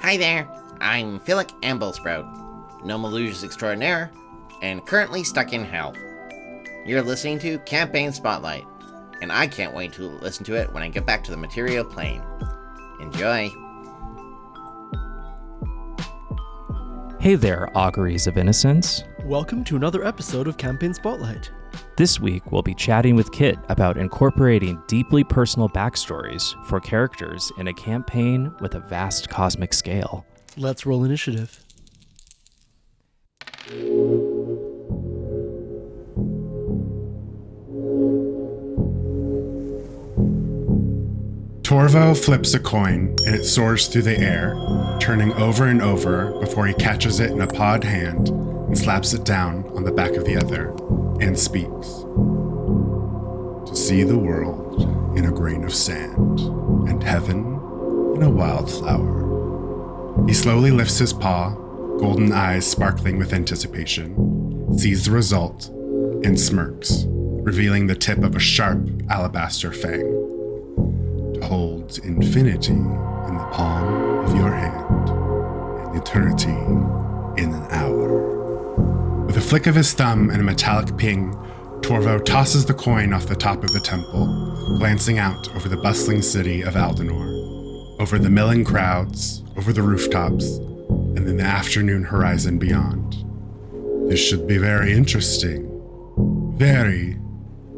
Hi there, I'm Philip Amblesprout, Nomalugis extraordinaire, and currently stuck in hell. You're listening to Campaign Spotlight, and I can't wait to listen to it when I get back to the material plane. Enjoy. Hey there, auguries of innocence. Welcome to another episode of Campaign Spotlight. This week, we'll be chatting with Kit about incorporating deeply personal backstories for characters in a campaign with a vast cosmic scale. Let's roll initiative. Torvo flips a coin and it soars through the air, turning over and over before he catches it in a pawed hand and slaps it down on the back of the other, and speaks. To see the world in a grain of sand, and heaven in a wildflower. He slowly lifts his paw, golden eyes sparkling with anticipation, sees the result, and smirks, revealing the tip of a sharp alabaster fang. To hold infinity in the palm of your hand, and eternity in an hour. With a flick of his thumb and a metallic ping, Torvo tosses the coin off the top of the temple, glancing out over the bustling city of Aldenor, over the milling crowds, over the rooftops, and then the afternoon horizon beyond. This should be very interesting. Very,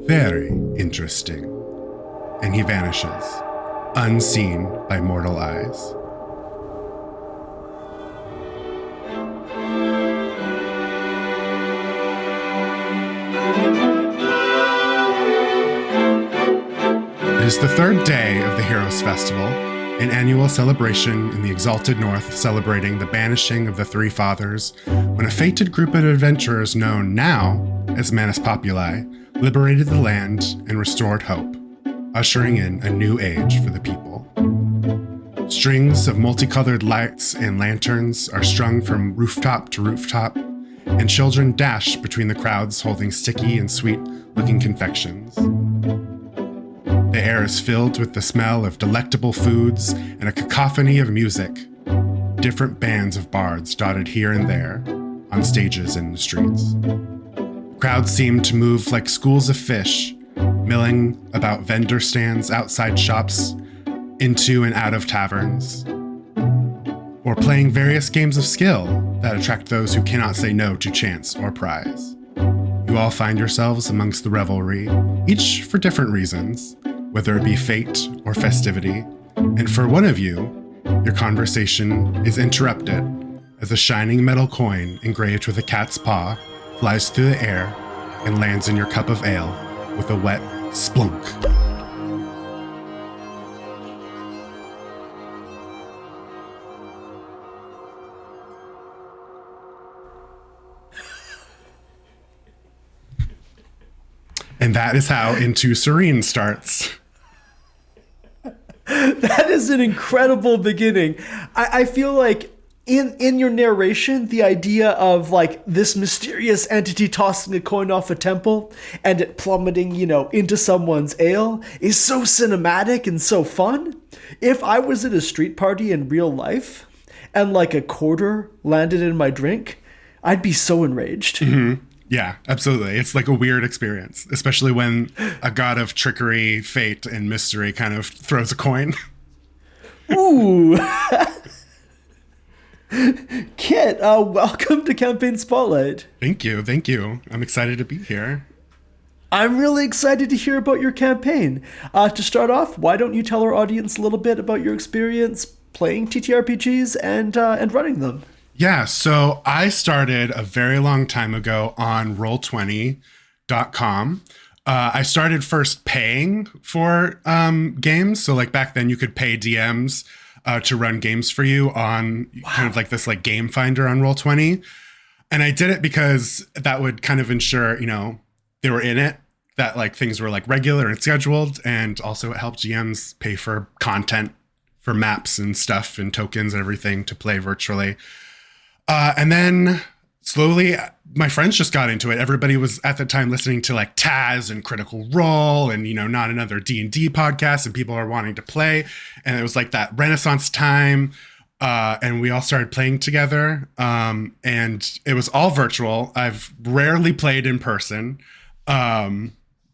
very interesting. And he vanishes, unseen by mortal eyes. It is the third day of the Heroes Festival, an annual celebration in the Exalted North celebrating the banishing of the Three Fathers, when a fated group of adventurers known now as Manus Populi liberated the land and restored hope, ushering in a new age for the people. Strings of multicolored lights and lanterns are strung from rooftop to rooftop, and children dash between the crowds holding sticky and sweet-looking confections. The air is filled with the smell of delectable foods and a cacophony of music. Different bands of bards dotted here and there on stages in the streets. Crowds seem to move like schools of fish, milling about vendor stands outside shops, into and out of taverns, or playing various games of skill that attract those who cannot say no to chance or prize. You all find yourselves amongst the revelry, each for different reasons, whether it be fate or festivity, and for one of you, your conversation is interrupted as a shining metal coin engraved with a cat's paw flies through the air and lands in your cup of ale with a wet splunk. And that is how Into Serene starts. That is an incredible beginning. I feel like in your narration, the idea of like this mysterious entity tossing a coin off a temple and it plummeting, into someone's ale is so cinematic and so fun. If I was at a street party in real life and like a quarter landed in my drink, I'd be so enraged. Mm-hmm. Yeah, absolutely. It's like a weird experience, especially when a god of trickery, fate, and mystery kind of throws a coin. Ooh. Kit, welcome to Campaign Spotlight. Thank you. I'm excited to be here. I'm really excited to hear about your campaign. To start off, why don't you tell our audience a little bit about your experience playing TTRPGs and running them? Yeah, so I started a very long time ago on Roll20.com. I started first paying for games. So like back then you could pay DMs to run games for you on kind of like this like game finder on Roll20. And I did it because that would kind of ensure, they were in it, that like things were like regular and scheduled. And also it helped GMs pay for content for maps and stuff and tokens and everything to play virtually. And then slowly, my friends just got into it. Everybody was at the time listening to like Taz and Critical Role and, Not Another D&D podcast, and people are wanting to play. And it was like that Renaissance time and we all started playing together. And it was all virtual. I've rarely played in person. And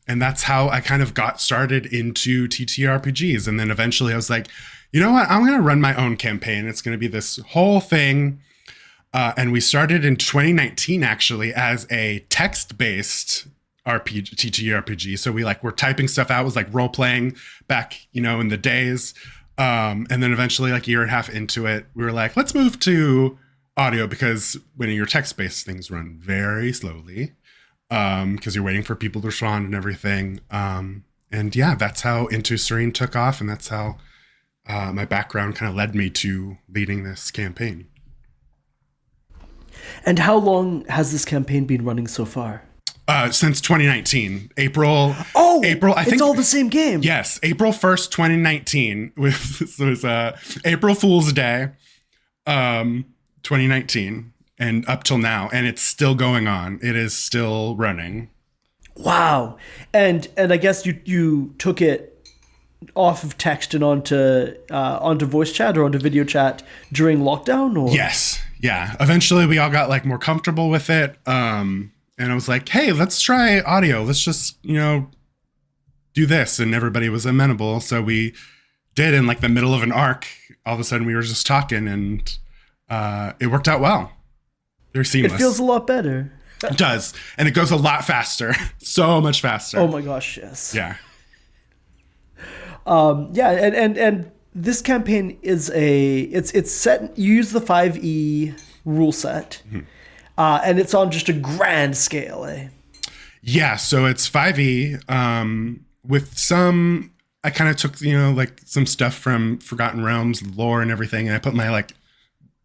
that's how I kind of got started into TTRPGs. And then eventually I was like, you know what? I'm going to run my own campaign. It's going to be this whole thing. And we started in 2019, actually, as a text-based TTRPG. So we're typing stuff out. It was like role-playing back, in the days. And then eventually, like a year and a half into it, we were like, let's move to audio, because when your text-based things run very slowly, because you're waiting for people to respond and everything. And yeah, that's how Into Serene took off. And that's how my background kind of led me to leading this campaign. And how long has this campaign been running so far? Since 2019, April. I think it's all the same game. Yes, April 1st, 2019 was April Fool's Day, 2019, and up till now, and it's still going on. It is still running. Wow, and I guess you took it off of text and onto voice chat or onto video chat during lockdown, or? Yes, yeah. Eventually, we all got like more comfortable with it. And I was like, hey, let's try audio. Let's just, do this. And everybody was amenable. So we did in like the middle of an arc. All of a sudden we were just talking, and it worked out well. Very seamless. It feels a lot better. It does. And it goes a lot faster. So much faster. Oh my gosh, yes. Yeah. And this campaign is it's set, you use the 5e rule set. Mm-hmm. And it's on just a grand scale, eh? Yeah, so it's 5e with some... I kind of took, like some stuff from Forgotten Realms, lore and everything, and I put my like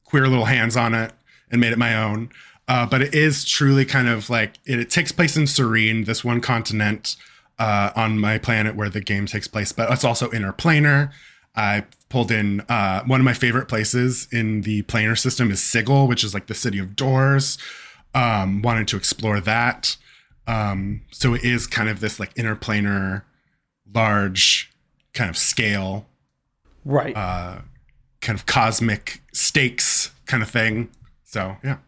queer little hands on it and made it my own. But it is truly kind of like... It takes place in Serene, this one continent on my planet where the game takes place, but it's also interplanar. I pulled in one of my favorite places in the planar system is Sigil, which is like the city of doors. Wanted to explore that. So it is kind of this like interplanar, large kind of scale, right? Kind of cosmic stakes kind of thing. So yeah.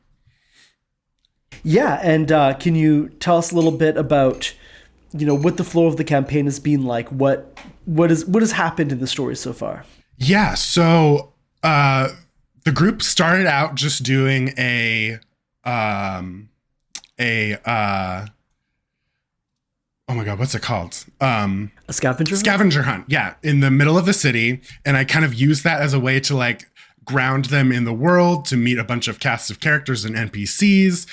Yeah, and can you tell us a little bit about, what the flow of the campaign has been like? What has happened in the story so far? Yeah, so the group started out just doing a oh my god, what's it called? A scavenger hunt? Scavenger hunt, yeah, in the middle of the city, and I kind of used that as a way to like ground them in the world, to meet a bunch of casts of characters and NPCs,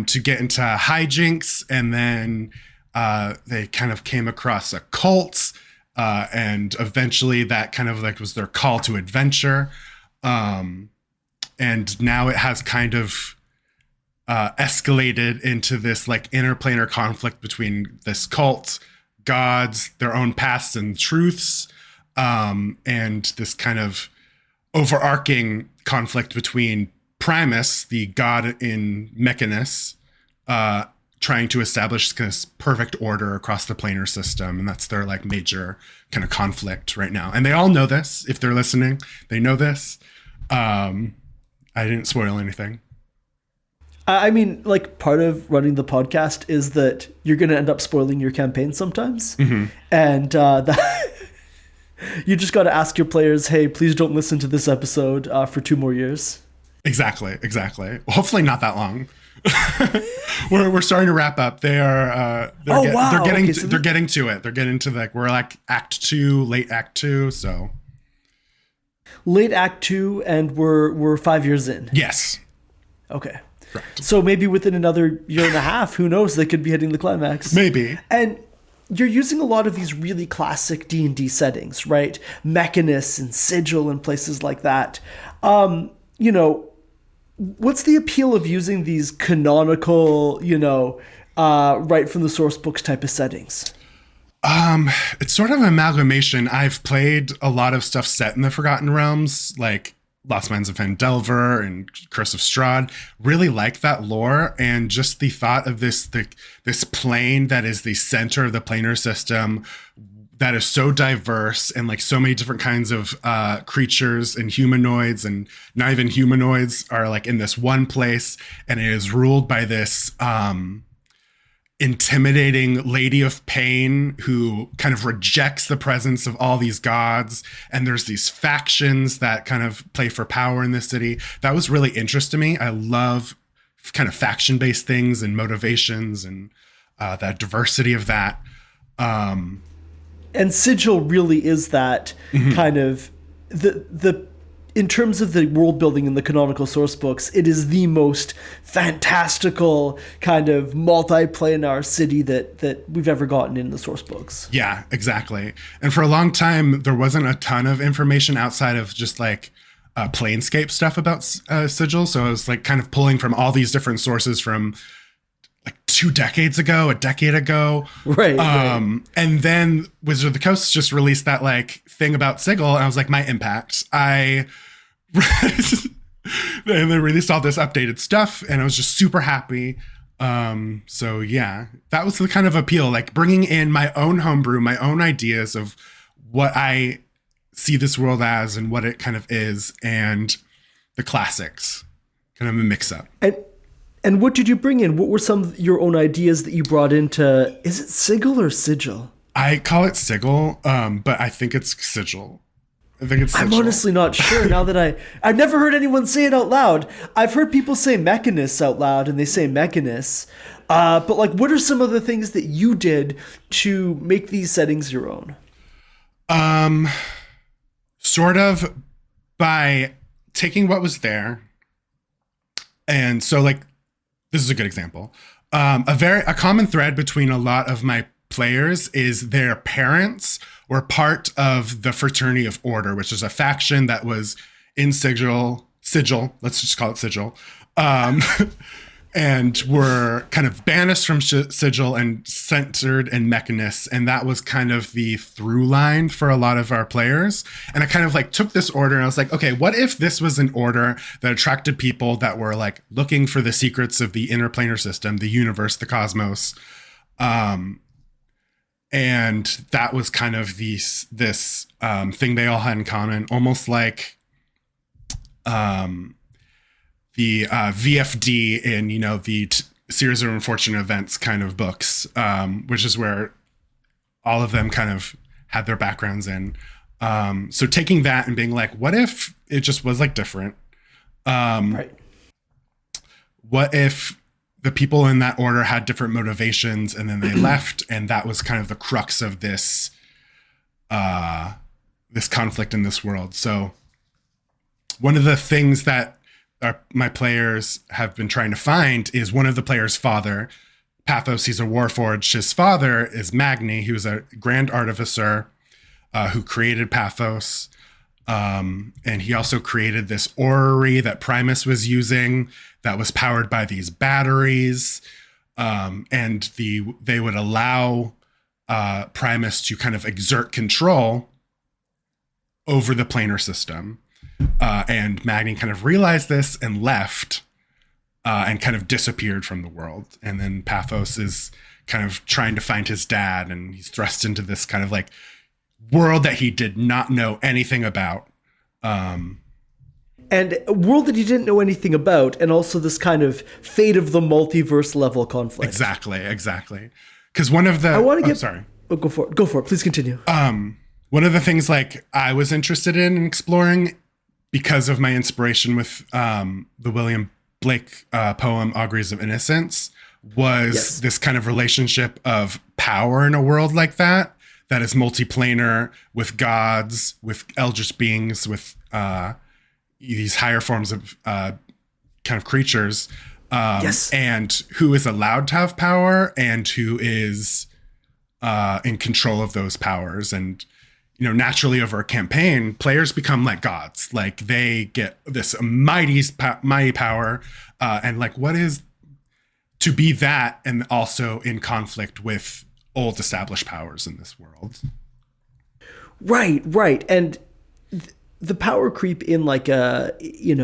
to get into hijinks, and then they kind of came across a cult. And eventually that kind of like was their call to adventure. And now it has kind of escalated into this like interplanar conflict between this cult, gods, their own pasts and truths, and this kind of overarching conflict between Primus, the god in Mechanus, trying to establish this perfect order across the planar system. And that's their like major kind of conflict right now. And they all know this. If they're listening, they know this. I didn't spoil anything. I mean, like, part of running the podcast is that you're going to end up spoiling your campaign sometimes. Mm-hmm. And you just got to ask your players, hey, please don't listen to this episode for 2 more years. Exactly. Hopefully not that long. we're starting to wrap up. They're getting to it. They're getting to like, we're like act 2, late act 2. So late act 2, and we're 5 years in. Yes. Okay. Correct. So maybe within another year and a half, who knows, they could be hitting the climax. Maybe. And you're using a lot of these really classic D&D settings, right? Mechanus and Sigil and places like that. What's the appeal of using these canonical, right from the source books type of settings? It's sort of an amalgamation. I've played a lot of stuff set in the Forgotten Realms, like Lost Mines of Phandelver and Curse of Strahd. Really like that lore, and just the thought of this plane that is the center of the planar system, that is so diverse and like so many different kinds of creatures and humanoids and not even humanoids are like in this one place, and it is ruled by this intimidating lady of pain who kind of rejects the presence of all these gods, and there's these factions that kind of play for power in this city. That was really interesting to me. I love kind of faction-based things and motivations and that diversity of that. And Sigil really is that kind of the in terms of the world building in the canonical source books, it is the most fantastical kind of multi-planar city that we've ever gotten in the source books. Yeah, exactly. And for a long time, there wasn't a ton of information outside of just like Planescape stuff about Sigil. So I was like kind of pulling from all these different sources from like 2 decades ago, a decade ago. Right. And then Wizard of the Coast just released that like thing about Sigil. And I was like, my impact. And they released all this updated stuff, and I was just super happy. So yeah, that was the kind of appeal, like bringing in my own homebrew, my own ideas of what I see this world as and what it kind of is, and the classics, kind of a mix up. And what did you bring in? What were some of your own ideas that you brought into, is it Sigil or Sigil? I call it Sigil, but I think it's Sigil. I think it's Sigil. I'm honestly not sure now that I've never heard anyone say it out loud. I've heard people say Mechanus out loud, and they say Mechanus. But like, what are some of the things that you did to make these settings your own? Sort of by taking what was there. And so like, this is a good example. A common thread between a lot of my players is their parents were part of the Fraternity of Order, which is a faction that was in Sigil, let's just call it Sigil, and were kind of banished from Sigil and centered in Mechanus. And that was kind of the through line for a lot of our players. And I kind of like took this order and I was like, okay, what if this was an order that attracted people that were like looking for the secrets of the interplanar system, the universe, the cosmos, and that was kind of this thing they all had in common, almost like the VFD in, the series of unfortunate events kind of books, which is where all of them kind of had their backgrounds in. So taking that and being like, what if it just was like different? Right. What if the people in that order had different motivations and then they left, and that was kind of the crux of this this conflict in this world. So one of the things that my players have been trying to find is one of the players' father. Pathos, he's a warforged. His father is Magni, who was a grand artificer who created Pathos. And he also created this orrery that Primus was using that was powered by these batteries. And they would allow Primus to kind of exert control over the planar system. And Magni kind of realized this and left and kind of disappeared from the world. And then Pathos is kind of trying to find his dad, and he's thrust into this kind of like world that he did not know anything about. And a world that he didn't know anything about, and also this kind of fate of the multiverse level conflict. Exactly. Because one of the... I want to get... Sorry. Oh, go for it. Please continue. One of the things like I was interested in exploring because of my inspiration with the William Blake poem Auguries of Innocence was this kind of relationship of power in a world like that is multiplanar, with gods, with eldritch beings, with these higher forms of kind of creatures, and who is allowed to have power and who is in control of those powers. And naturally over a campaign, players become like gods. Like they get this mighty power, and like what is to be that, and also in conflict with old established powers in this world. Right. And the power creep in like a in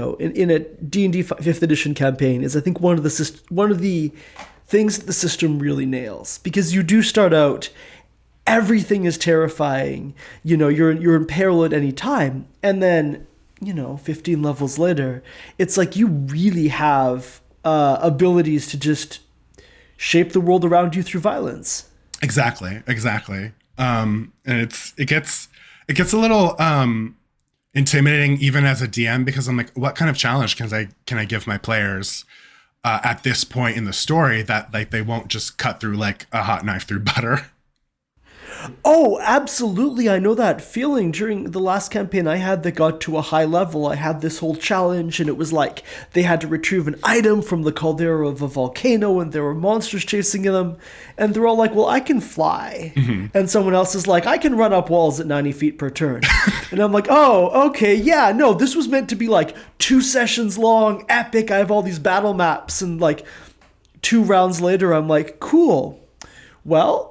a D&D 5th edition campaign is, I think, one of the things that the system really nails, because you do start out everything is terrifying. You know, you're in peril at any time. And then, 15 levels later, it's like you really have abilities to just shape the world around you through violence. Exactly. And it gets a little intimidating even as a DM, because I'm like, what kind of challenge can I give my players at this point in the story that like they won't just cut through like a hot knife through butter? Oh, absolutely. I know that feeling. During the last campaign I had that got to a high level, I had this whole challenge, and it was like they had to retrieve an item from the caldera of a volcano, and there were monsters chasing them. And they're all like, well, I can fly. Mm-hmm. And someone else is like, I can run up walls at 90 feet per turn. And I'm like, oh, okay, yeah, no, this was meant to be like 2 sessions long, epic. I have all these battle maps. And like 2 rounds later, I'm like, cool. Well,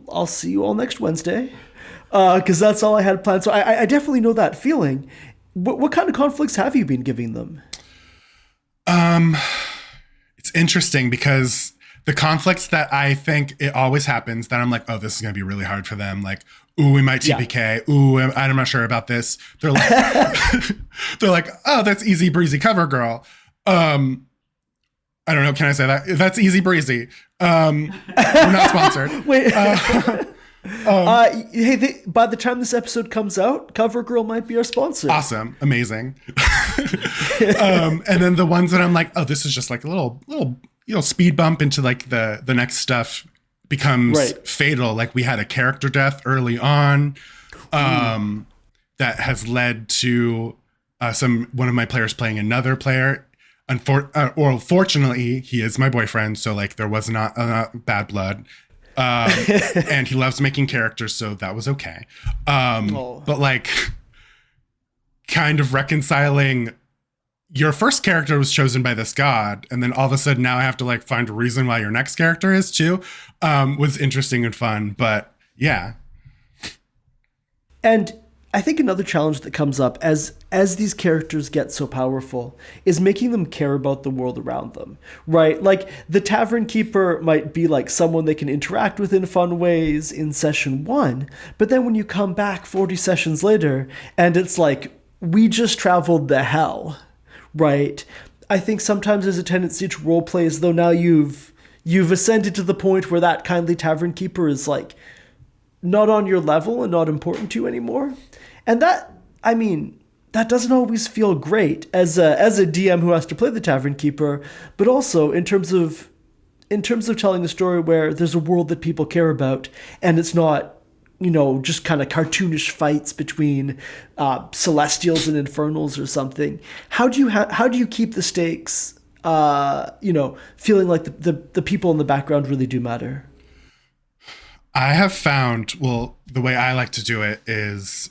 I'll see you all next Wednesday, because that's all I had planned. So I definitely know that feeling. What kind of conflicts have you been giving them? It's interesting because the conflicts that I think it always happens that I'm like, oh, this is going to be really hard for them. Like, ooh, we might TPK. Yeah. Ooh, I'm not sure about this. They're like, they're like, oh, that's easy breezy cover girl. I don't know. Can I say that? That's easy breezy. We're not sponsored. Wait. Hey, by the time this episode comes out, CoverGirl might be our sponsor. Awesome. Amazing. And then the ones that I'm like, oh, this is just like a little, speed bump into like the next stuff becomes fatal. Like we had a character death early on, that has led to one of my players playing another player. Fortunately, he is my boyfriend, so like there was not bad blood, and he loves making characters, so that was okay. But like, kind of reconciling, your first character was chosen by this god, and then all of a sudden now I have to like find a reason why your next character is too, was interesting and fun. But yeah, and I think another challenge that comes up as these characters get so powerful is making them care about the world around them, right? Like the Tavern Keeper might be like someone they can interact with in fun ways in session 1, but then when you come back 40 sessions later and it's like, we just traveled the hell, right? I think sometimes there's a tendency to roleplay as though now you've ascended to the point where that kindly Tavern Keeper is like not on your level and not important to you anymore. And that doesn't always feel great as a DM who has to play the Tavern Keeper, but also in terms of telling a story where there's a world that people care about, and it's not, just kind of cartoonish fights between celestials and infernals or something. How do you keep the stakes, feeling like the people in the background really do matter? I have found, the way I like to do it is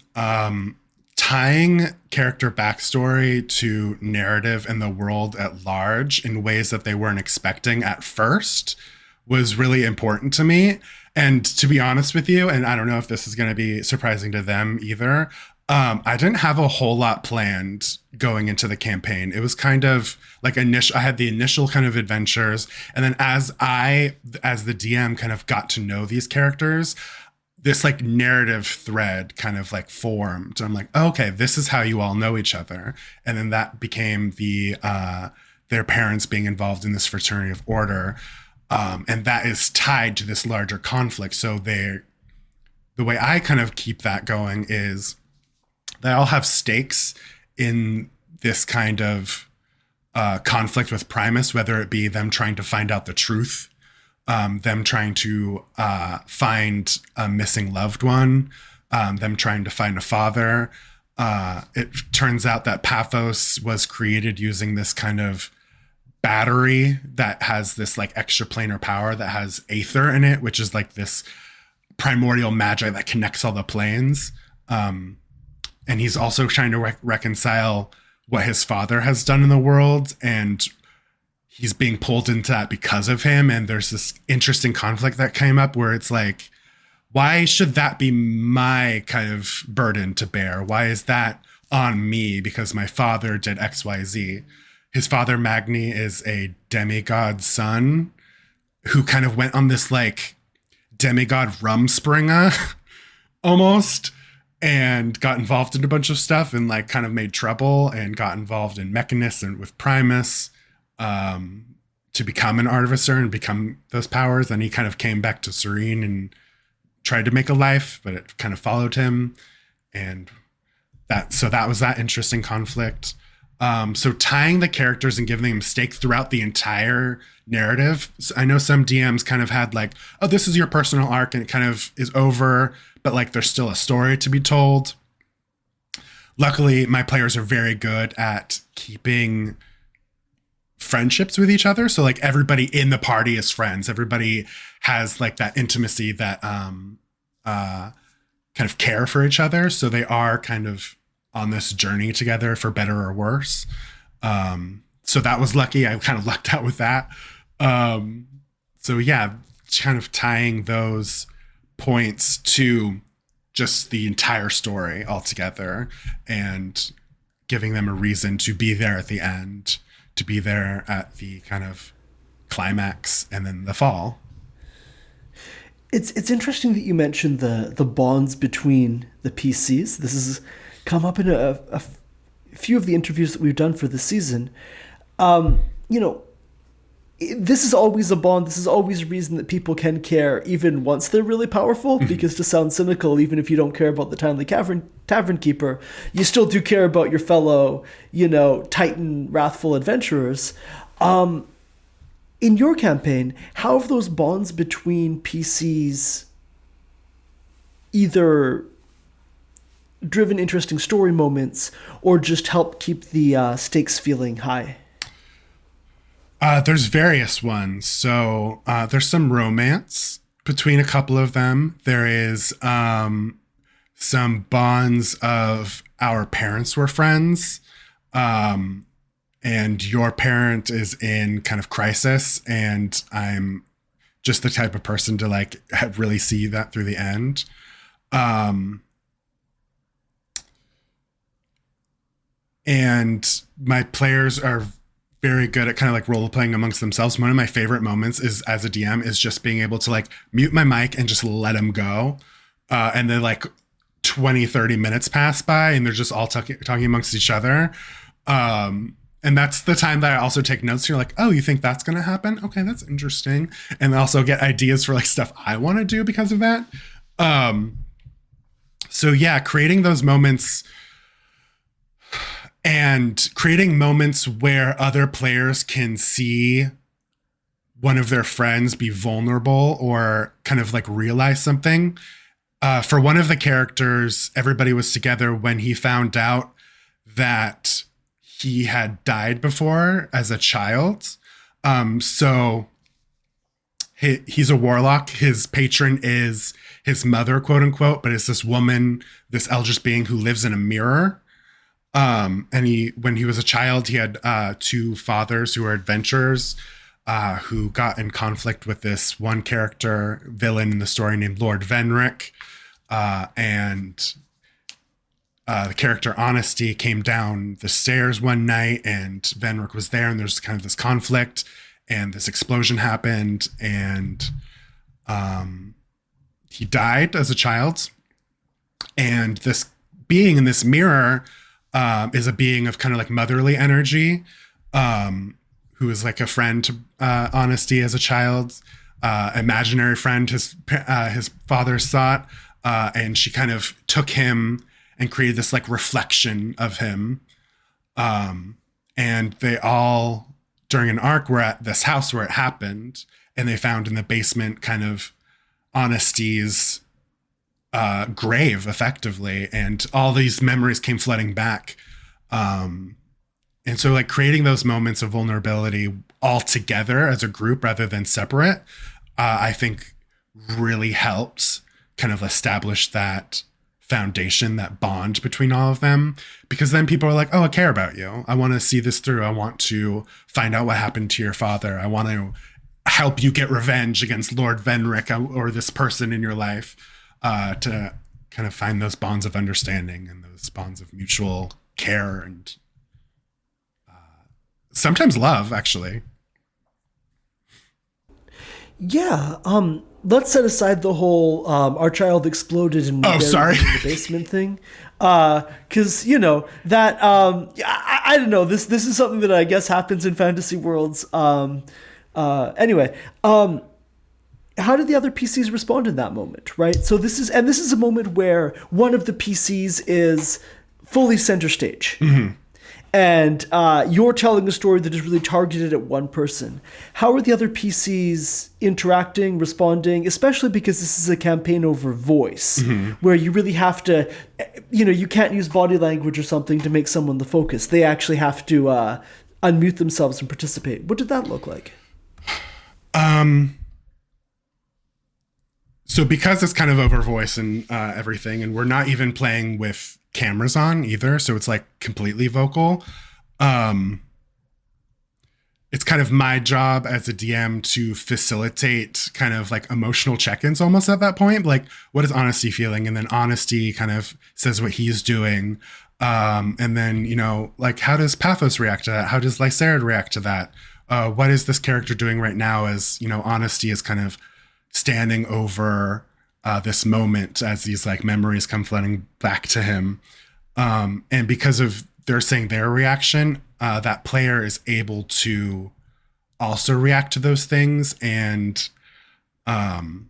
tying character backstory to narrative and the world at large in ways that they weren't expecting at first was really important to me. And to be honest with you, and I don't know if this is going to be surprising to them either, I didn't have a whole lot planned going into the campaign. It was kind of like I had the initial kind of adventures. And then as the DM kind of got to know these characters, this like narrative thread kind of like formed. I'm like, oh, okay, this is how you all know each other. And then that became their parents being involved in this fraternity of order. And that is tied to this larger conflict. So the way I kind of keep that going is they all have stakes in this kind of conflict with Primus, whether it be them trying to find out the truth, them trying to find a missing loved one, them trying to find a father. It turns out that Paphos was created using this kind of battery that has this like extraplanar power that has aether in it, which is like this primordial magic that connects all the planes. And he's also trying to reconcile what his father has done in the world, and he's being pulled into that because of him. And there's this interesting conflict that came up where it's like, why should that be my kind of burden to bear? Why is that on me? Because my father did XYZ. His father, Magni, is a demigod's son who kind of went on this like demigod Rumspringa almost, and got involved in a bunch of stuff and like kind of made trouble and got involved in Mechanus and with Primus to become an artificer and become those powers. And he kind of came back to Serene and tried to make a life, but it kind of followed him. And that was that interesting conflict. So tying the characters and giving them stake throughout the entire narrative. So I know some DMs kind of had like, oh, this is your personal arc and it kind of is over, but like there's still a story to be told. Luckily, my players are very good at keeping friendships with each other. So like everybody in the party is friends. Everybody has like that intimacy, that kind of care for each other. So they are kind of on this journey together for better or worse. So that was lucky. I kind of lucked out with that. So yeah, kind of tying those points to just the entire story altogether and giving them a reason to be there at the end, to be there at the kind of climax and then the fall. It's interesting that you mentioned the bonds between the PCs. This has come up in a few of the interviews that we've done for this season. This is always a bond. This is always a reason that people can care even once they're really powerful, because to sound cynical, even if you don't care about the timely tavern keeper, you still do care about your fellow, Titan wrathful adventurers. In your campaign, how have those bonds between PCs either driven interesting story moments or just helped keep the stakes feeling high? There's various ones. So there's some romance between a couple of them. There is some bonds of our parents were friends. And your parent is in kind of crisis, and I'm just the type of person to like really see that through the end. And my players are very good at kind of like role playing amongst themselves. One of my favorite moments is as a DM is just being able to like mute my mic and just let them go. And then like 20-30 minutes pass by and they're just all talking amongst each other. And that's the time that I also take notes. You're like, oh, you think that's going to happen? Okay, that's interesting. And also get ideas for like stuff I want to do because of that. So yeah, creating those moments and creating moments where other players can see one of their friends be vulnerable or kind of like realize something. For one of the characters, everybody was together when he found out that he had died before as a child. So he's a warlock. His patron is his mother, quote unquote, but it's this woman, this eldritch being who lives in a mirror. And when he was a child, he had two fathers who were adventurers who got in conflict with this one character villain in the story named Lord Venric. And the character Honesty came down the stairs one night and Venric was there, and there's kind of this conflict and this explosion happened, and he died as a child. And this being in this mirror is a being of kind of like motherly energy, who is like a friend to Honesty as a child, imaginary friend his father sought, and she kind of took him and created this like reflection of him. And they all, during an arc, were at this house where it happened, and they found in the basement kind of Honesty's grave, effectively, and all these memories came flooding back. And so like creating those moments of vulnerability all together as a group rather than separate, I think really helps kind of establish that foundation, that bond between all of them, because then people are like, oh, I care about you. I want to see this through. I want to find out what happened to your father. I want to help you get revenge against Lord Venric or this person in your life, to kind of find those bonds of understanding and those bonds of mutual care and sometimes love, actually. Yeah. let's set aside the whole our child exploded and buried sorry. in the basement thing. Because you know that I don't know, this is something that I guess happens in fantasy worlds. Anyway, how did the other PCs respond in that moment, right? So this is a moment where one of the PCs is fully center stage. Mm-hmm. And you're telling a story that is really targeted at one person. How are the other PCs interacting, responding, especially because this is a campaign over voice, where you really have to, you can't use body language or something to make someone the focus. They actually have to unmute themselves and participate. What did that look like? So because it's kind of over voice and everything, and we're not even playing with cameras on either, so it's like completely vocal. It's kind of my job as a DM to facilitate kind of like emotional check-ins almost at that point. Like, what is Honesty feeling? And then Honesty kind of says what he's doing. And then, like, how does Pathos react to that? How does Lysarid react to that? What is this character doing right now as, Honesty is kind of standing over this moment as these like memories come flooding back to him. And because of they're saying their reaction, that player is able to also react to those things and kind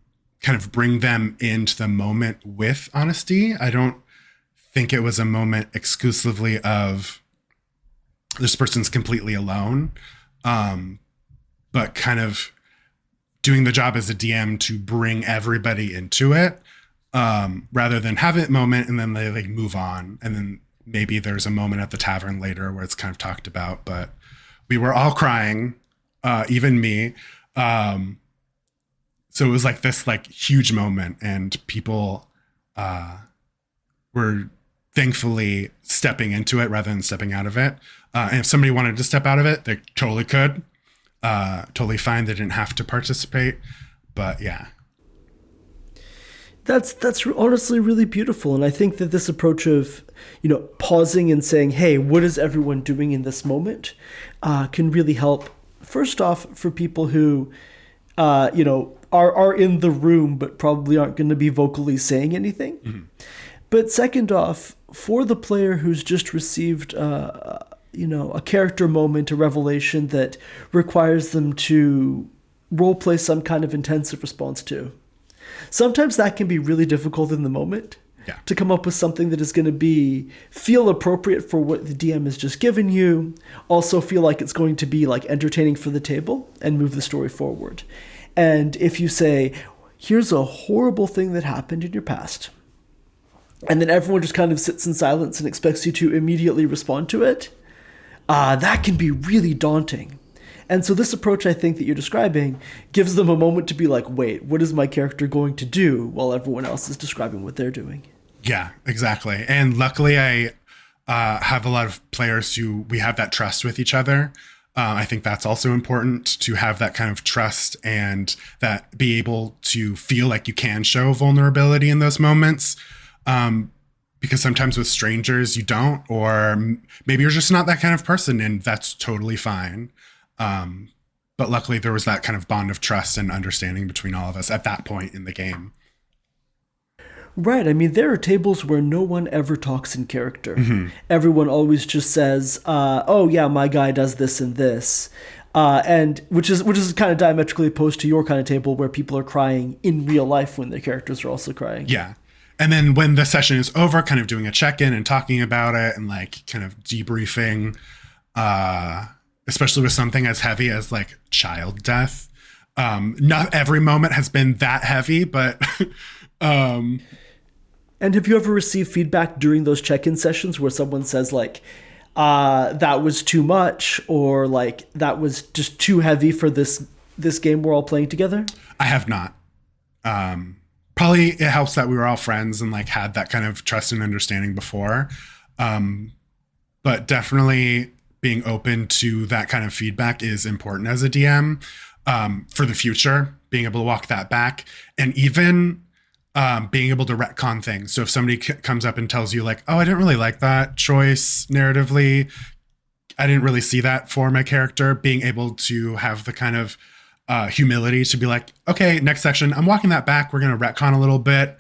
of bring them into the moment with Honesty. I don't think it was a moment exclusively of this person's completely alone, but kind of doing the job as a DM to bring everybody into it, rather than have it moment and then they like move on. And then maybe there's a moment at the tavern later where it's kind of talked about, but we were all crying, even me. So it was like this like huge moment, and people were thankfully stepping into it rather than stepping out of it. And if somebody wanted to step out of it, they totally could. Totally fine. They didn't have to participate, but yeah. That's honestly really beautiful. And I think that this approach of, pausing and saying, hey, what is everyone doing in this moment, can really help. First off, for people who, are in the room, but probably aren't going to be vocally saying anything. Mm-hmm. But second off, for the player who's just received, a character moment, a revelation that requires them to roleplay some kind of intensive response to. Sometimes that can be really difficult in the moment. Yeah. To come up with something that is going to feel appropriate for what the DM has just given you, also feel like it's going to be like entertaining for the table and move the story forward. And if you say, here's a horrible thing that happened in your past, and then everyone just kind of sits in silence and expects you to immediately respond to it, that can be really daunting. And so this approach, I think, that you're describing gives them a moment to be like, wait, what is my character going to do while everyone else is describing what they're doing? Yeah, exactly. And luckily I have a lot of players who we have that trust with each other. I think that's also important, to have that kind of trust and that be able to feel like you can show vulnerability in those moments. Because sometimes with strangers you don't, or maybe you're just not that kind of person, and that's totally fine. But luckily there was that kind of bond of trust and understanding between all of us at that point in the game. Right. I mean, there are tables where no one ever talks in character. Mm-hmm. Everyone always just says, oh yeah, my guy does this and this. And which is kind of diametrically opposed to your kind of table where people are crying in real life when their characters are also crying. Yeah. And then when the session is over, kind of doing a check-in and talking about it and like kind of debriefing, especially with something as heavy as like child death. Not every moment has been that heavy, but... And have you ever received feedback during those check-in sessions where someone says like, that was too much, or like that was just too heavy for this game we're all playing together? I have not. Probably it helps that we were all friends and like had that kind of trust and understanding before. But definitely being open to that kind of feedback is important as a DM, for the future, being able to walk that back, and even being able to retcon things. So if somebody comes up and tells you like, oh, I didn't really like that choice narratively, I didn't really see that for my character, being able to have the kind of humility to be like, okay, next section, I'm walking that back. We're going to retcon a little bit.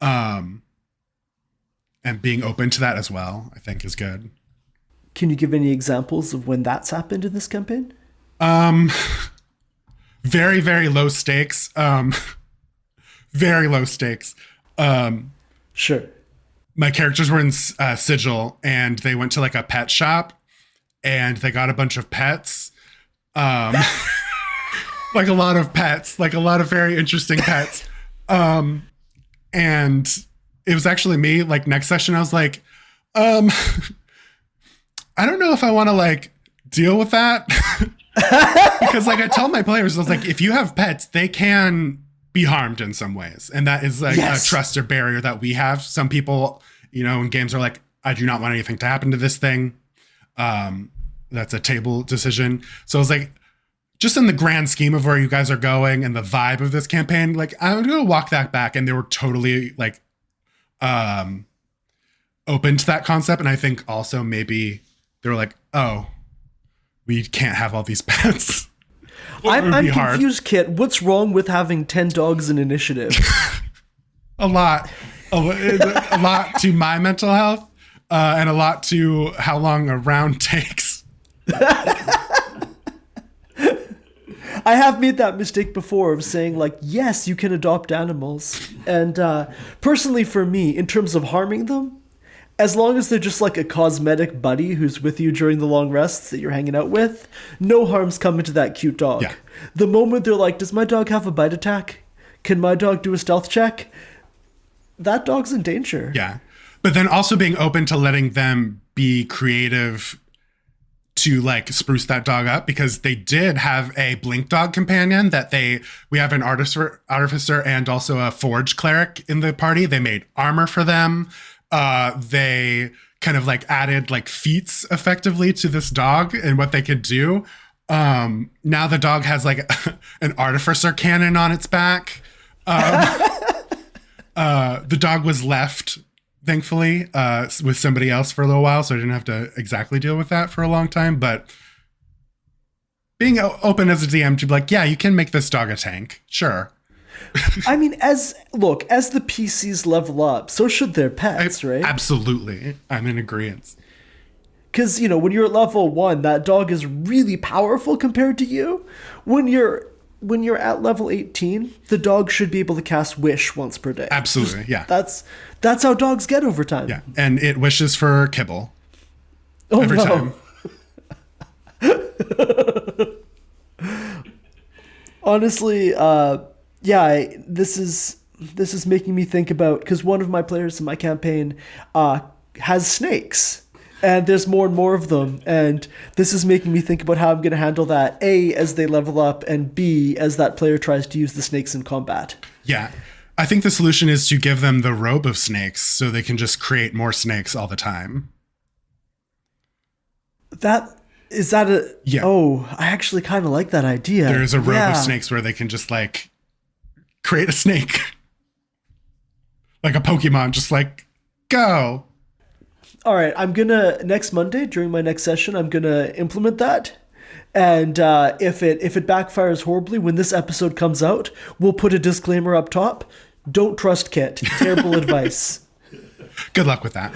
And being open to that as well, I think is good. Can you give any examples of when that's happened in this campaign? Very, very low stakes. Very low stakes. Sure. My characters were in Sigil, and they went to like a pet shop, and they got a bunch of pets. Like a lot of pets, like a lot of very interesting pets. And it was actually me. Like next session, I was like, I don't know if I want to like deal with that. Because like I tell my players, I was like, if you have pets, they can be harmed in some ways. And that is like a trust or barrier that we have. Some people, in games are like, I do not want anything to happen to this thing. That's a table decision. So I was like, just in the grand scheme of where you guys are going and the vibe of this campaign, like I'm going to walk that back. And they were totally like open to that concept. And I think also maybe they were like, oh, we can't have all these pets. I'm confused, Kit. What's wrong with having 10 dogs in initiative? A lot to my mental health, and a lot to how long a round takes. I have made that mistake before of saying like, yes, you can adopt animals. And personally for me, in terms of harming them, as long as they're just like a cosmetic buddy who's with you during the long rests that you're hanging out with, no harm's coming to that cute dog. Yeah. The moment they're like, does my dog have a bite attack? Can my dog do a stealth check? That dog's in danger. Yeah. But then also being open to letting them be creative to like spruce that dog up, because they did have a blink dog companion that we have an artificer and also a forge cleric in the party. They made armor for them. They kind of like added like feats effectively to this dog and what they could do. Now the dog has like an artificer cannon on its back. The dog was left, thankfully, with somebody else for a little while, so I didn't have to exactly deal with that for a long time. But being open as a DM to be like, yeah, you can make this dog a tank. Sure. I mean, as the PCs level up, so should their pets, right? Absolutely. I'm in agreement. Because, when you're at level 1, that dog is really powerful compared to you. When you're at level 18, the dog should be able to cast Wish once per day. Absolutely, yeah. That's how dogs get over time. Yeah, and it wishes for kibble. Oh, every no. time. Honestly, this is making me think about, because one of my players in my campaign has snakes, and there's more and more of them, and this is making me think about how I'm going to handle that, A, as they level up, and B, as that player tries to use the snakes in combat. Yeah. I think the solution is to give them the robe of snakes so they can just create more snakes all the time. Yeah. Oh, I actually kind of like that idea. There's a robe of snakes where they can just like create a snake. Like a Pokemon, just like go. All right, next Monday during my next session, I'm gonna implement that. And if it backfires horribly when this episode comes out, we'll put a disclaimer up top. Don't trust Kit. Terrible advice. Good luck with that.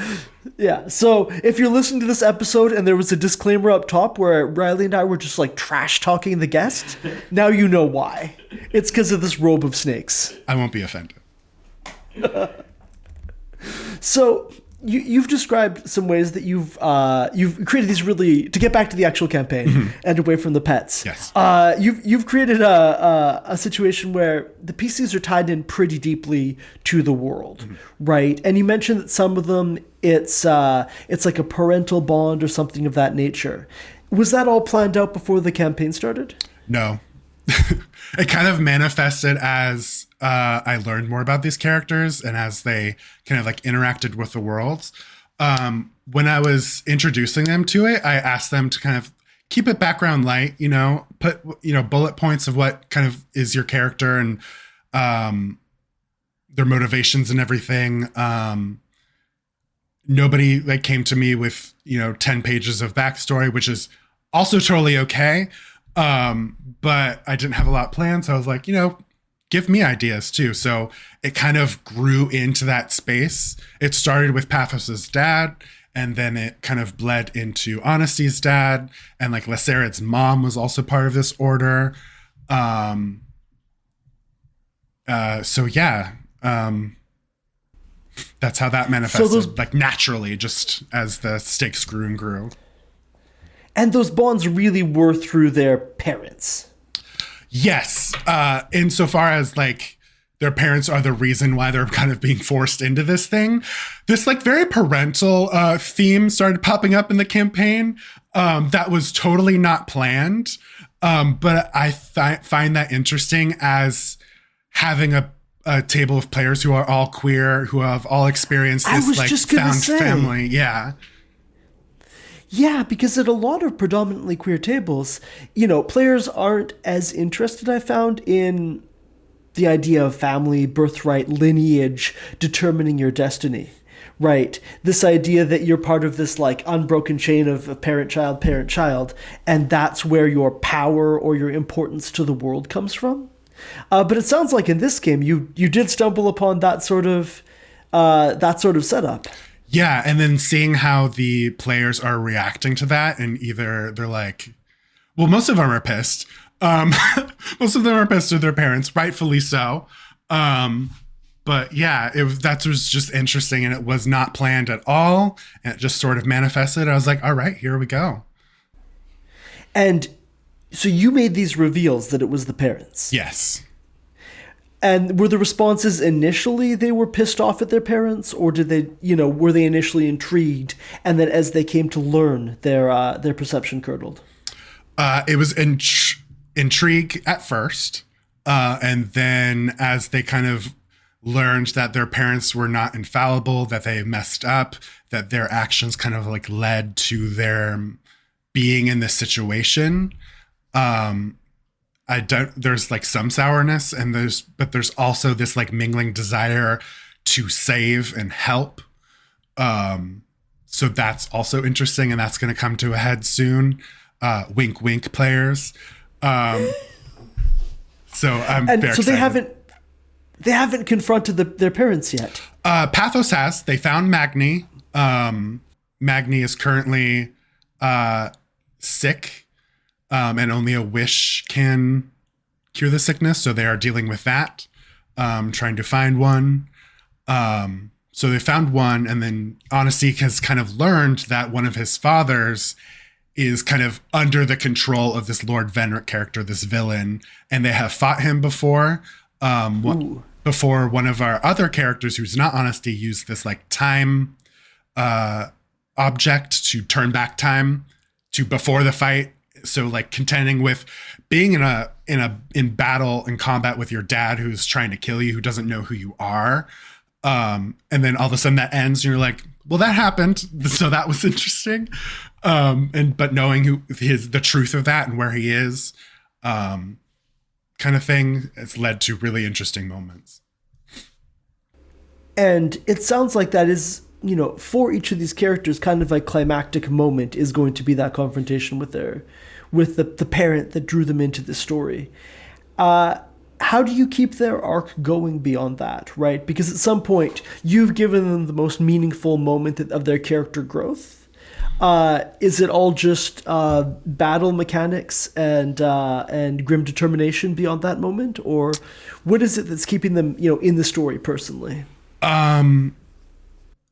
Yeah, so if you're listening to this episode and there was a disclaimer up top where Riley and I were just like trash talking the guest, now you know why. It's because of this robe of snakes. I won't be offended. So you've described some ways that you've created these really, to get back to the actual campaign and away from the pets. Yes. You've created a situation where the PCs are tied in pretty deeply to the world, right? And you mentioned that some of them it's like a parental bond or something of that nature. Was that all planned out before the campaign started? No. It kind of manifested as I learned more about these characters and as they kind of like interacted with the world. When I was introducing them to it, I asked them to kind of keep it background light, put, bullet points of what kind of is your character and their motivations and everything. Nobody came to me with, 10 pages of backstory, which is also totally okay. But I didn't have a lot planned, so I was like, give me ideas too. So it kind of grew into that space. It started with Paphos's dad, and then it kind of bled into Honesty's dad, and like Lacerid's mom was also part of this order. So yeah, that's how that manifested, like naturally, just as the stakes grew and grew. And those bonds really were through their parents. Yes, insofar as like their parents are the reason why they're kind of being forced into this thing. This like very parental theme started popping up in the campaign that was totally not planned. But I find that interesting as having a table of players who are all queer, who have all experienced this like found family. Yeah. Yeah, because at a lot of predominantly queer tables, players aren't as interested, I found, in the idea of family, birthright, lineage determining your destiny, right? This idea that you're part of this like unbroken chain of parent-child, and that's where your power or your importance to the world comes from. But it sounds like in this game, you did stumble upon that sort of setup. Yeah, and then seeing how the players are reacting to that, and either they're like, well, most of them are pissed. Most of them are pissed at their parents, rightfully so. But yeah, that was just interesting, and it was not planned at all, and it just sort of manifested. I was like, all right, here we go. And so you made these reveals that it was the parents. Yes. And were the responses initially they were pissed off at their parents, or did they, were they initially intrigued, and then as they came to learn, their perception curdled? It was intrigue at first, and then as they kind of learned that their parents were not infallible, that they messed up, that their actions kind of like led to their being in this situation. There's like some sourness, but there's also this like mingling desire to save and help. So that's also interesting, and that's going to come to a head soon. Wink, wink, players. So I'm very excited. They haven't confronted their parents yet. Paphos has. They found Magni. Magni is currently sick. And only a wish can cure the sickness. So they are dealing with that, trying to find one. So they found one, and then Honesty has kind of learned that one of his fathers is kind of under the control of this Lord Venric character, this villain, and they have fought him before. Before one of our other characters who's not Honesty used this like time object to turn back time to before the fight. So like contending with being in battle and combat with your dad who's trying to kill you, who doesn't know who you are. And then all of a sudden that ends and you're like, well, that happened. So that was interesting. But knowing the truth of that and where he is, kind of thing, it's led to really interesting moments. And it sounds like that is, for each of these characters, kind of a climactic moment is going to be that confrontation with the parent that drew them into the story. How do you keep their arc going beyond that, right? Because at some point, you've given them the most meaningful moment of their character growth. Is it all just battle mechanics and grim determination beyond that moment? Or what is it that's keeping them, in the story personally?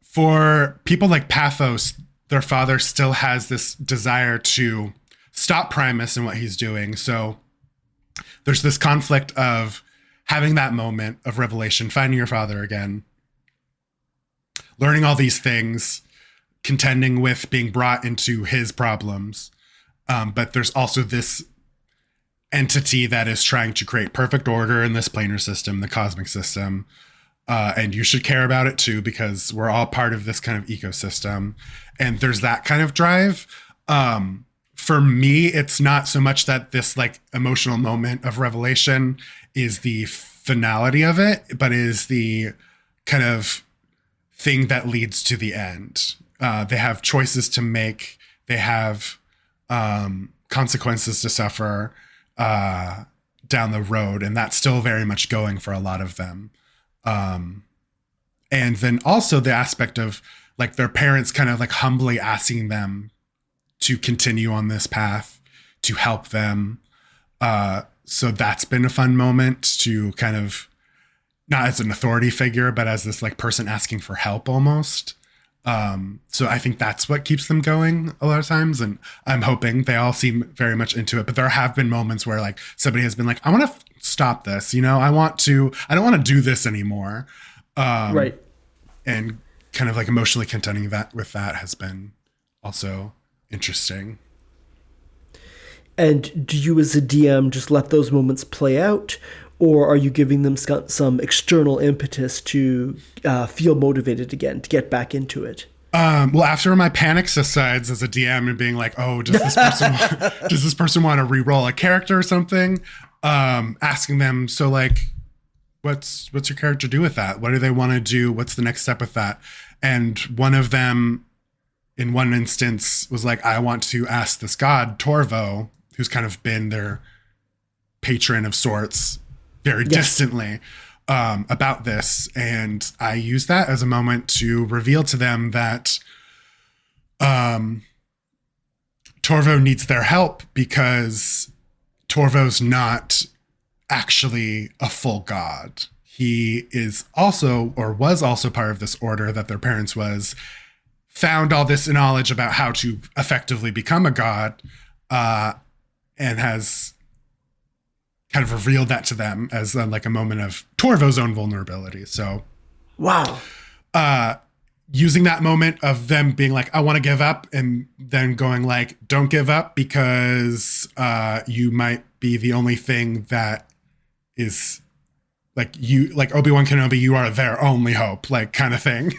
For people like Paphos, their father still has this desire to stop Primus and what he's doing. So there's this conflict of having that moment of revelation, finding your father again, learning all these things, contending with being brought into his problems. But there's also this entity that is trying to create perfect order in this planar system, the cosmic system. And you should care about it too, because we're all part of this kind of ecosystem. And there's that kind of drive. For me, it's not so much that this like emotional moment of revelation is the finality of it, but is the kind of thing that leads to the end. They have choices to make. They have consequences to suffer down the road, and that's still very much going for a lot of them. And then also the aspect of like their parents kind of like humbly asking them to continue on this path, to help them. So that's been a fun moment to kind of, not as an authority figure, but as this like person asking for help almost. So I think that's what keeps them going a lot of times. And I'm hoping they all seem very much into it, but there have been moments where like somebody has been like, I want to stop this, I don't want to do this anymore. Right. And kind of like emotionally contending that with that has been also interesting. And do you as a DM just let those moments play out, or are you giving them some external impetus to feel motivated again, to get back into it? Well, after my panic subsides as a DM and being like, oh, does this person want to re-roll a character or something? Asking them, so like, what's your character do with that? What do they want to do? What's the next step with that? And one of them, in one instance, was like, I want to ask this god, Torvo, who's kind of been their patron of sorts very distantly, about this. And I use that as a moment to reveal to them that Torvo needs their help because Torvo's not actually a full god. He is also, or was also, part of this order that their parents found all this knowledge about how to effectively become a god, and has kind of revealed that to them as like a moment of Torvo's own vulnerability. So, wow. Using that moment of them being like, I want to give up, and then going like, don't give up because you might be the only thing that is like you, like Obi-Wan Kenobi, you are their only hope, like kind of thing.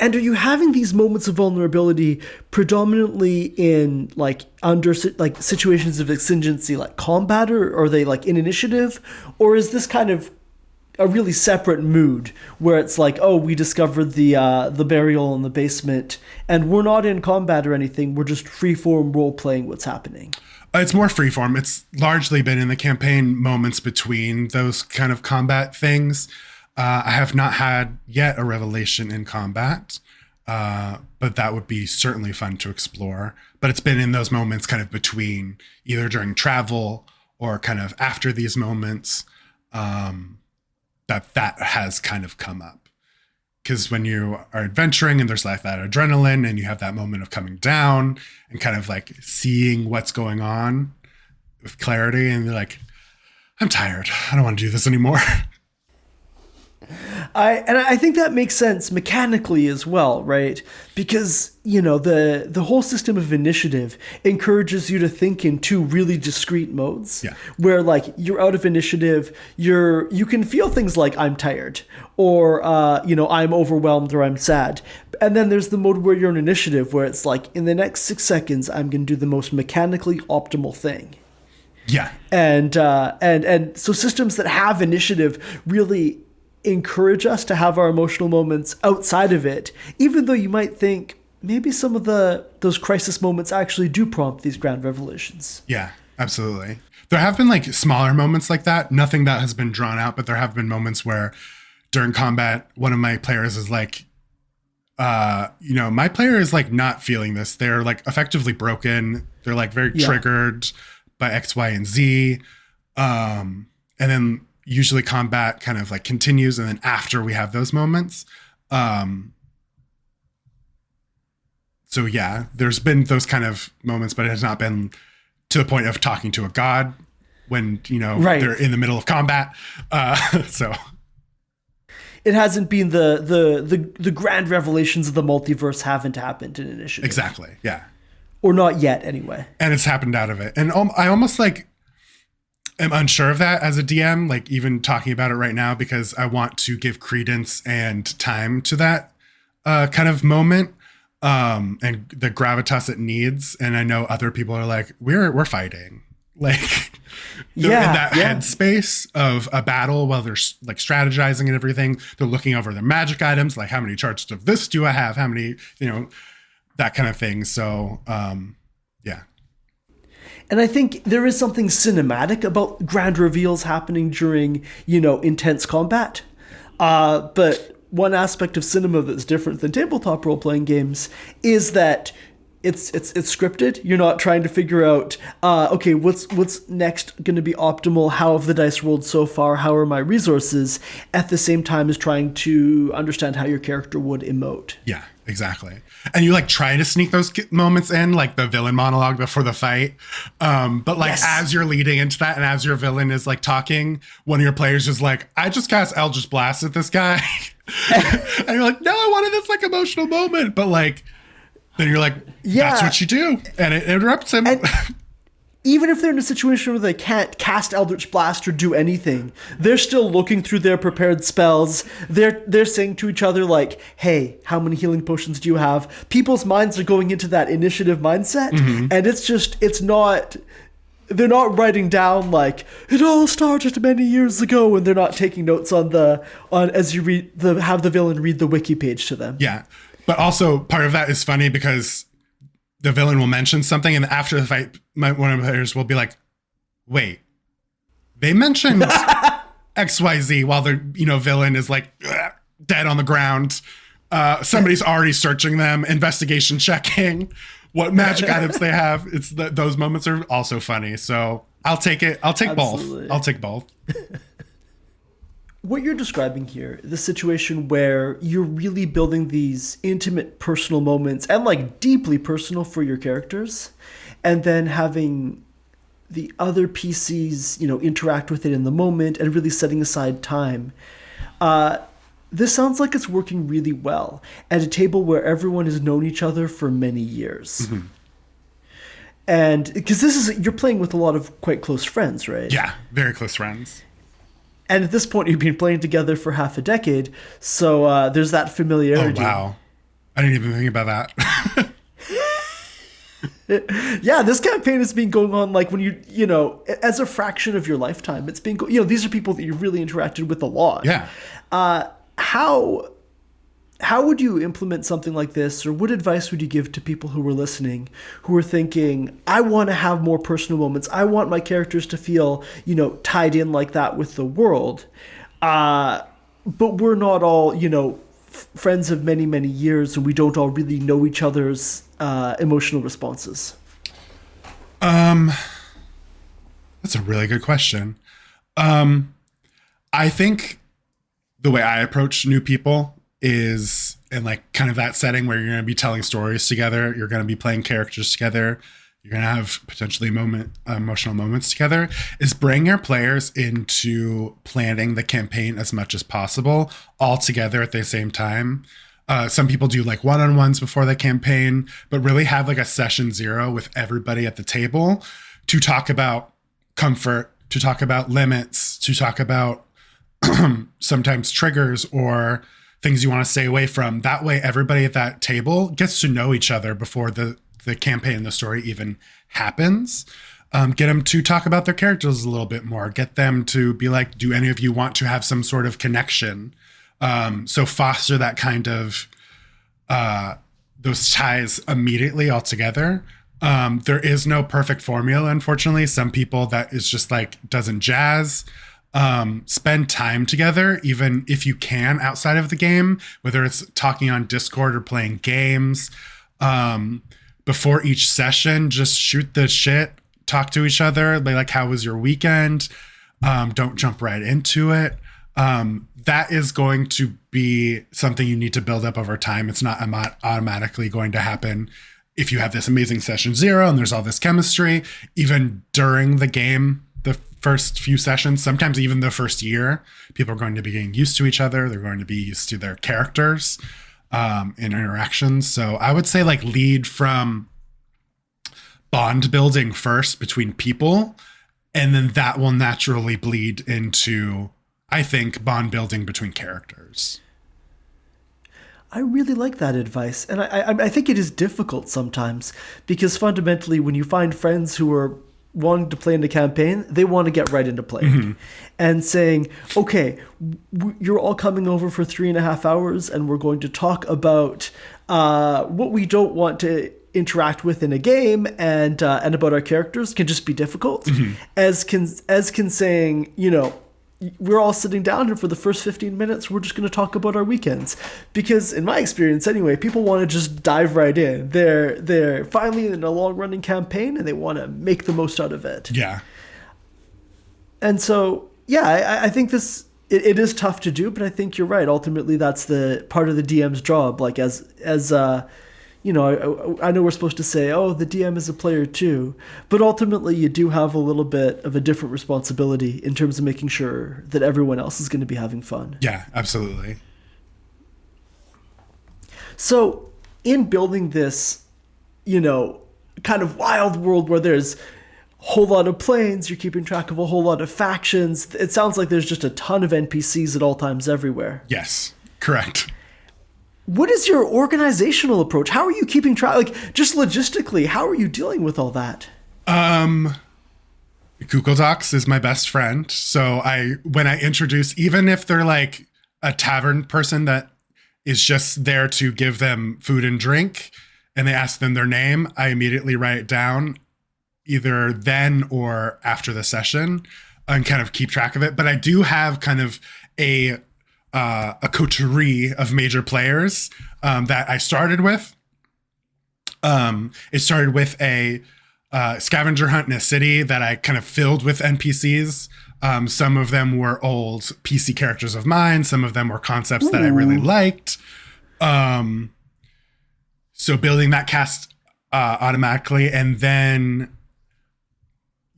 And are you having these moments of vulnerability predominantly in like under like situations of exigency, like combat, or are they like in initiative, or is this kind of a really separate mood where it's like, oh, we discovered the burial in the basement and we're not in combat or anything, we're just freeform role playing what's happening? It's more freeform. It's largely been in the campaign moments between those kind of combat things. I have not had yet a revelation in combat, but that would be certainly fun to explore. But it's been in those moments kind of between, either during travel or kind of after these moments, that has kind of come up. Because when you are adventuring and there's like that adrenaline and you have that moment of coming down and kind of like seeing what's going on with clarity, and you're like, I'm tired, I don't want to do this anymore. I think that makes sense mechanically as well, right? Because, the whole system of initiative encourages you to think in two really discrete modes. Yeah. Where like you're out of initiative, you can feel things like I'm tired, or I'm overwhelmed, or I'm sad. And then there's the mode where you're in initiative, where it's like, in the next 6 seconds, I'm going to do the most mechanically optimal thing. Yeah. And so systems that have initiative really encourage us to have our emotional moments outside of it, even though you might think maybe some of those crisis moments actually do prompt these grand revelations. Yeah, absolutely. There have been like smaller moments like that, nothing that has been drawn out, but there have been moments where during combat, one of my players is like, my player is like not feeling this. They're like effectively broken. They're like very triggered by X, Y, and Z. And then usually combat kind of like continues, and then after we have those moments. So yeah, there's been those kind of moments, but it has not been to the point of talking to a god when, right. They're in the middle of combat. So it hasn't been the grand revelations of the multiverse haven't happened in initiative. Exactly. Yeah. Or not yet anyway. And it's happened out of it. And I almost like am unsure of that as a DM, like even talking about it right now, because I want to give credence and time to that kind of moment, and the gravitas it needs. And I know other people are like, we're fighting, like they're in that headspace of a battle while they're like strategizing and everything. They're looking over their magic items, like how many charges of this do I have? How many, that kind of thing. So yeah, And I think there is something cinematic about grand reveals happening during, you know, intense combat. But one aspect of cinema that's different than tabletop role-playing games is that it's scripted. You're not trying to figure out, okay, what's next going to be optimal? How have the dice rolled so far? How are my resources? At the same time as trying to understand how your character would emote. Yeah, exactly. And you like try to sneak those moments in, like the villain monologue before the fight. But like as you're leading into that and as your villain is like talking, one of your players is like, I just cast Eldritch Blast at this guy. And you're like, no, I wanted this like emotional moment. But like, then you're like, that's what you do. And it interrupts him. And even if they're in a situation where they can't cast Eldritch Blast or do anything, they're still looking through their prepared spells. They're saying to each other like, hey, how many healing potions do you have? People's minds are going into that initiative mindset. And they're not writing down like, it all started many years ago, and they're not taking notes on as you have the villain read the wiki page to them. Yeah. But also part of that is funny because the villain will mention something, and after the fight, one of the players will be like, wait, they mentioned XYZ while the villain is like dead on the ground. Somebody's already searching them, investigation checking what magic items they have. It's those moments are also funny. So I'll take it. I'll take Absolutely. both. I'll take both. What you're describing here, the situation where you're really building these intimate personal moments and like deeply personal for your characters, and then having the other PCs, interact with it in the moment and really setting aside time. This sounds like it's working really well at a table where everyone has known each other for many years. And because you're playing with a lot of quite close friends, right? Yeah, very close friends. And at this point, you've been playing together for half a decade, so there's that familiarity. Oh, wow. I didn't even think about that. Yeah, this campaign has been going on like when as a fraction of your lifetime. It's been, these are people that you've really interacted with a lot. Yeah. How would you implement something like this, or what advice would you give to people who were listening, who are thinking, I want to have more personal moments. I want my characters to feel, tied in like that with the world. But we're not all, friends of many, many years, and we don't all really know each other's emotional responses. That's a really good question. I think the way I approach new people is in like kind of that setting where you're going to be telling stories together. You're going to be playing characters together. You're going to have potentially emotional moments together, is bring your players into planning the campaign as much as possible all together at the same time. Some people do like one-on-ones before the campaign, but really have like a session 0 with everybody at the table to talk about comfort, to talk about limits, to talk about sometimes triggers or things you want to stay away from. That way, everybody at that table gets to know each other before the campaign and the story even happens. Get them to talk about their characters a little bit more. Get them to be like, do any of you want to have some sort of connection? So foster that kind of those ties immediately all together. There is no perfect formula, unfortunately. Some people that is just like doesn't jazz. Spend time together, even if you can outside of the game, whether it's talking on Discord or playing games. Before each session, just shoot the shit, talk to each other. Like, how was your weekend? Don't jump right into it. That is going to be something you need to build up over time. It's not automatically going to happen if you have this amazing session 0 and there's all this chemistry. Even during the game, the first few sessions, sometimes even the first year, people are going to be getting used to each other. They're going to be used to their characters and interactions. So I would say like lead from bond building first between people, and then that will naturally bleed into, I think, bond building between characters. I really like that advice. And I think it is difficult sometimes because fundamentally when you find friends who are wanting to play in the campaign, they want to get right into playing and saying, okay, you're all coming over for 3.5 hours and we're going to talk about what we don't want to interact with in a game and about our characters can just be difficult. As can saying, you know, we're all sitting down and for the first 15 minutes we're just going to talk about our weekends, because in my experience anyway, people want to just dive right in. They're finally in a long running campaign and they want to make the most out of it. Yeah. And so I think this it is tough to do, but I think you're right. Ultimately that's the part of the DM's job. Like as you know, I know we're supposed to say, oh, the DM is a player too, but ultimately you do have a little bit of a different responsibility in terms of making sure that everyone else is going to be having fun. Yeah, absolutely. So in building this, you know, kind of wild world where there's a whole lot of planes, you're keeping track of a whole lot of factions, it sounds like there's just a ton of NPCs at all times everywhere. Yes, correct. What is your organizational approach? How are you keeping track? Like, just logistically, how are you dealing with all that? Google Docs is my best friend. So when I introduce, even if they're like a tavern person that is just there to give them food and drink, and they ask them their name, I immediately write it down either then or after the session and kind of keep track of it. But I do have kind of a coterie of major players that I started with. It started with a scavenger hunt in a city that I kind of filled with NPCs. Some of them were old PC characters of mine. Some of them were concepts that I really liked. So building that cast automatically, and then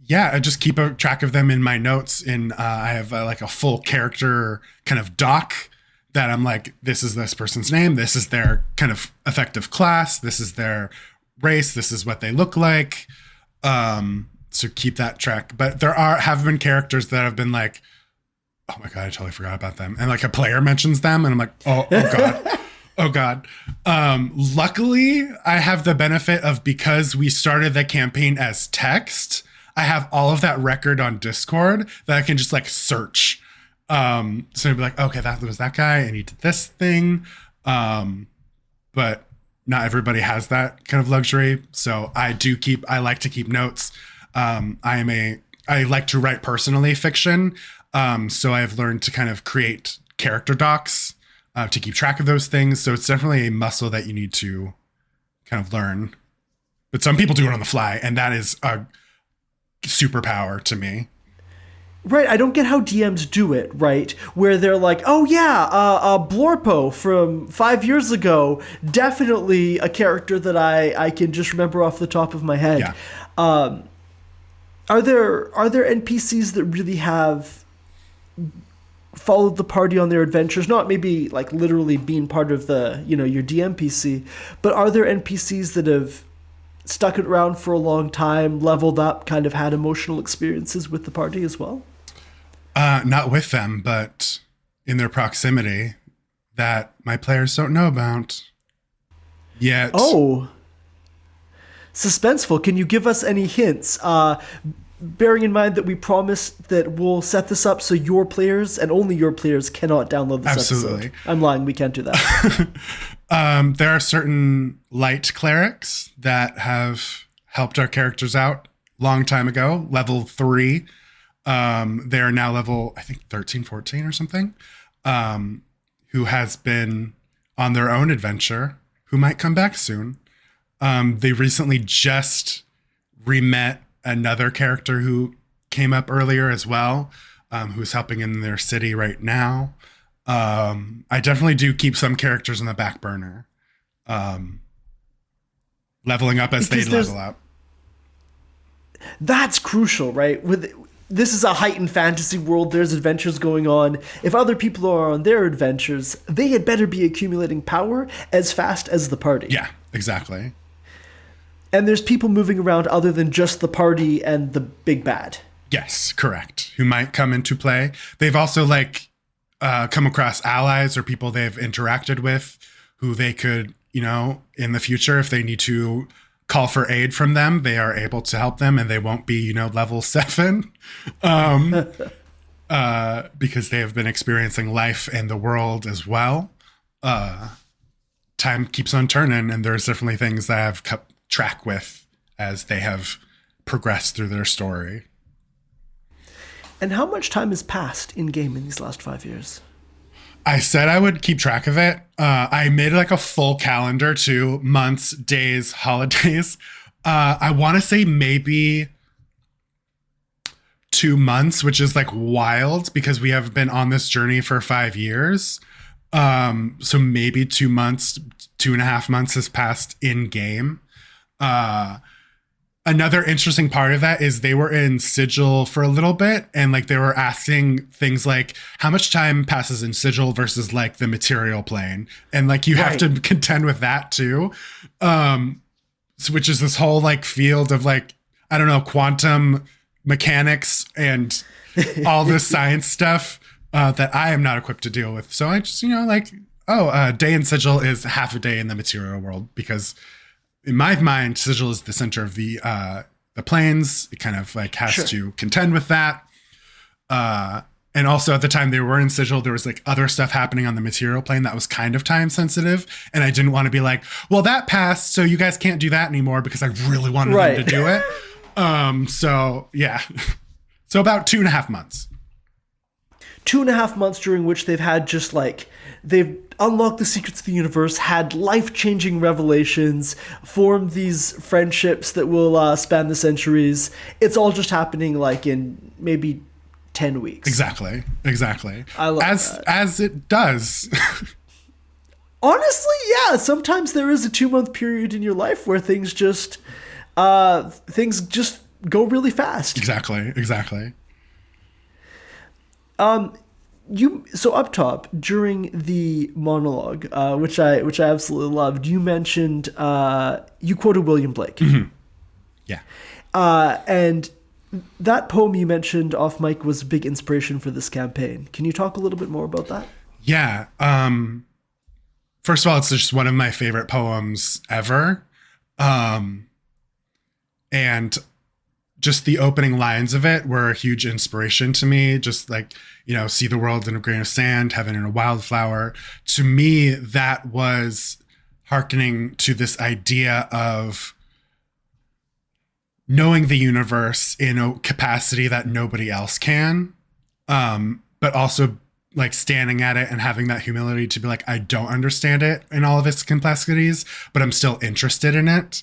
I just keep a track of them in my notes. I have like a full character kind of doc that I'm like, this is this person's name, this is their kind of effective class, this is their race, this is what they look like. So keep that track. But there have been characters that have been like, oh my God, I totally forgot about them. And like a player mentions them and I'm like, oh God. Oh God. Luckily I have the benefit of, because we started the campaign as text, I have all of that record on Discord that I can just like search. So I'd be like, okay, that was that guy and he did this thing. But not everybody has that kind of luxury. So I like to keep notes. I like to write personally fiction. So I've learned to kind of create character docs to keep track of those things. So it's definitely a muscle that you need to kind of learn. But some people do it on the fly, and that is a superpower to me. Right, I don't get how DMs do it, right? Where they're like, oh yeah, Blorpo from 5 years ago, definitely a character that I can just remember off the top of my head. Yeah. Are there NPCs that really have followed the party on their adventures? Not maybe like literally being part of the, you know, your DMPC, but are there NPCs that have stuck it around for a long time, leveled up, kind of had emotional experiences with the party as well? Not with them, but in their proximity that my players don't know about yet. Oh, suspenseful. Can you give us any hints? Bearing in mind that we promised that we'll set this up so your players and only your players cannot download this Absolutely. episode. I'm lying. We can't do that. There are certain light clerics that have helped our characters out long time ago, level 3. They're now level, I think 13, 14 or something, who has been on their own adventure, who might come back soon. They recently just re-met another character who came up earlier as well, who's helping in their city right now. I definitely do keep some characters on the back burner, leveling up as they level up. That's crucial, right? This is a heightened fantasy world. There's adventures going on. If other people are on their adventures, they had better be accumulating power as fast as the party. Yeah, exactly. And there's people moving around other than just the party and the big bad. Yes, correct. Who might come into play. They've also come across allies or people they've interacted with who they could, in the future, if they need to call for aid from them, they are able to help them and they won't be, level 7 because they have been experiencing life and the world as well. Time keeps on turning and there's definitely things that I've kept track with as they have progressed through their story. And how much time has passed in game in these last 5 years? I said I would keep track of it. I made like a full calendar too, months, days, holidays. I want to say maybe 2 months, which is like wild because we have been on this journey for 5 years. So maybe 2 months, 2.5 months has passed in game. Another interesting part of that is they were in Sigil for a little bit, and like they were asking things like how much time passes in Sigil versus like the material plane, and like you have to contend with that too, which is this whole like field of like, I don't know, quantum mechanics and all this science stuff that I am not equipped to deal with. So I just, like, a day in Sigil is half a day in the material world, because in my mind, Sigil is the center of the planes. It kind of like has to contend with that. And also at the time they were in Sigil, there was like other stuff happening on the material plane that was kind of time sensitive. And I didn't want to be like, well, that passed, so you guys can't do that anymore, because I really wanted them to do it. So yeah. So about 2.5 months. 2.5 months during which they've had just like, they've unlocked the secrets of the universe, had life-changing revelations, formed these friendships that will span the centuries. It's all just happening like in maybe 10 weeks. Exactly. I love that. As it does. Honestly, yeah. Sometimes there is a 2-month period in your life where things just go really fast. Exactly. So up top during the monologue, which I absolutely loved, you mentioned you quoted William Blake. Mm-hmm. Yeah. And that poem you mentioned off mic was a big inspiration for this campaign. Can you talk a little bit more about that? Yeah. First of all, it's just one of my favorite poems ever. And just the opening lines of it were a huge inspiration to me. Just like, see the world in a grain of sand, heaven in a wildflower. To me, that was hearkening to this idea of knowing the universe in a capacity that nobody else can, but also like standing at it and having that humility to be like, I don't understand it in all of its complexities, but I'm still interested in it.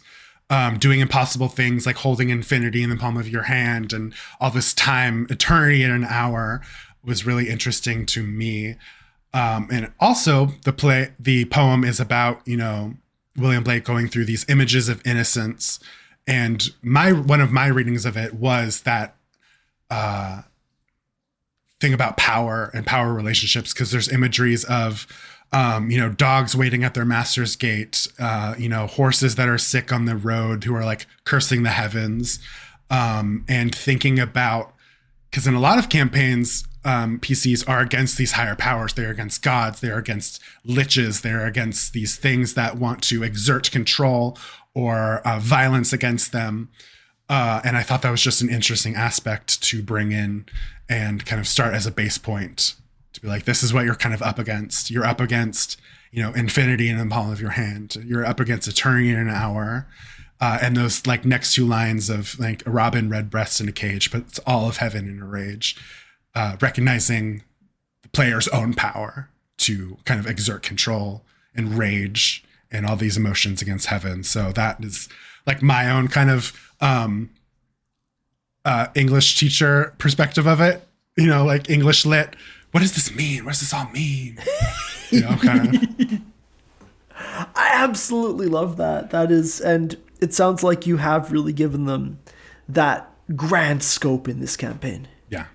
Doing impossible things like holding infinity in the palm of your hand and all this time, eternity in an hour, was really interesting to me. And also the poem is about, William Blake going through these images of innocence. And one of my readings of it was that thing about power and power relationships, because there's imageries of dogs waiting at their master's gate, horses that are sick on the road who are like cursing the heavens, and thinking about, because in a lot of campaigns, PCs are against these higher powers. They're against gods. They're against liches. They're against these things that want to exert control or violence against them. And I thought that was just an interesting aspect to bring in and kind of start as a base point. To be like, this is what you're kind of up against. You're up against, infinity in the palm of your hand. You're up against eternity in an hour. And those like next 2 lines of like a robin redbreast in a cage, but it's all of heaven in a rage. Recognizing the player's own power to kind of exert control and rage and all these emotions against heaven. So that is like my own kind of English teacher perspective of it. Like English lit. What does this mean? What does this all mean? Kind of. I absolutely love that. That is, and it sounds like you have really given them that grand scope in this campaign. Yeah.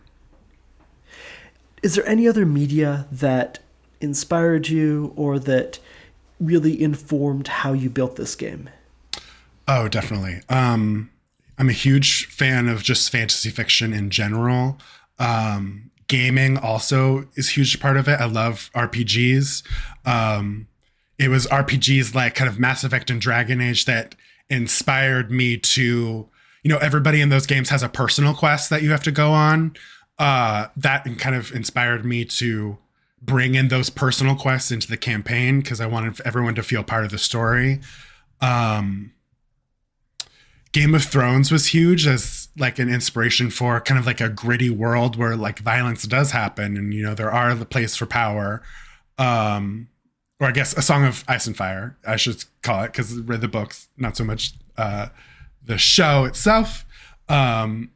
Is there any other media that inspired you or that really informed how you built this game? Oh, definitely. I'm a huge fan of just fantasy fiction in general. Gaming also is a huge part of it. I love RPGs. It was RPGs like kind of Mass Effect and Dragon Age that inspired me to, everybody in those games has a personal quest that you have to go on. That kind of inspired me to bring in those personal quests into the campaign because I wanted everyone to feel part of the story. Game of Thrones was huge as like an inspiration for kind of like a gritty world where like violence does happen and, you know, there are the place for power. Or I guess A Song of Ice and Fire, I should call it, because I read the books, not so much the show itself. Yeah,